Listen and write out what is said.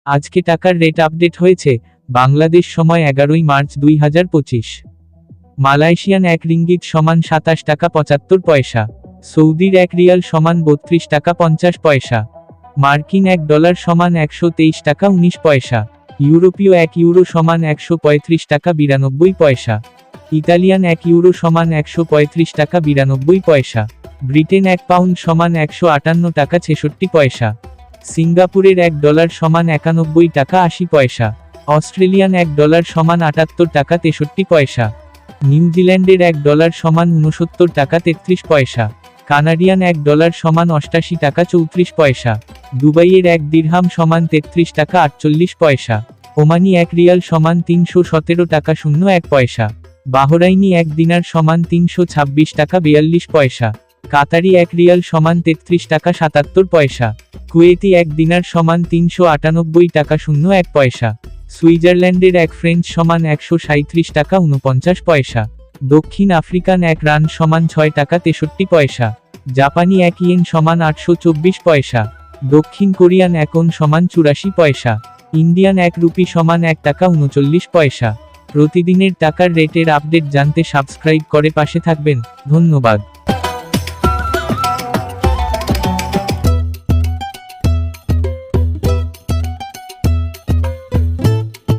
আজকে টাকার rate update হয়েছে। বাংলাদেশ সময় 11ই মার্চ 2025। মালয়েশিয়ান 1 রিঙ্গিত সমান 27 টাকা 75 পয়সা। সৌদির 1 রিয়াল সমান 32 টাকা 50 পয়সা। মার্কিন $1 সমান 123 টাকা 19 পয়সা। ইউরোপীয় 1 ইউরো সমান 135 টাকা 92 পয়সা। ইতালিয়ান 1 ইউরো সমান 135 টাকা 92 পয়সা। ব্রিটেন 1 পাউন্ড সমান 158 টাকা 66 পয়সা। সিঙ্গাপুরের $1 সমান 91 টাকা 80 পয়সা। অস্ট্রেলিয়ান $1 সমান 78 টাকা 63 পয়সা। নিউজিল্যান্ডের $1 সমান 69 টাকা 33 পয়সা। কানাডিয়ান $1 সমান 88 টাকা 34 পয়সা। দুবাইয়ের 1 দিরহাম সমান 33 টাকা 48 পয়সা। ওমানি 1 রিয়াল সমান 317 টাকা 01 পয়সা। বাহরাইনি 1 দিনার সমান 326 টাকা 42 পয়সা। কাতারি 1 রিয়াল সমান 33 টাকা 77 পয়সা। কুয়েতি 1 দিনার সমান 398 টাকা 01 পয়সা। সুইজারল্যান্ডের 1 ফ্রেঞ্চ সমান 137 টাকা 49 পয়সা। দক্ষিণ আফ্রিকান 1 রান সমান 6 টাকা 63 পয়সা। জাপানি 1 ইয়েন সমান 824 পয়সা। দক্ষিণ কোরিয়ান 1 ওন সমান 84 পয়সা। ইন্ডিয়ান 1 রুপি সমান 1 টাকা 39 পয়সা। প্রতিদিনের টাকার রেটের আপডেট জানতে সাবস্ক্রাইব করে পাশে থাকবেন। ধন্যবাদ।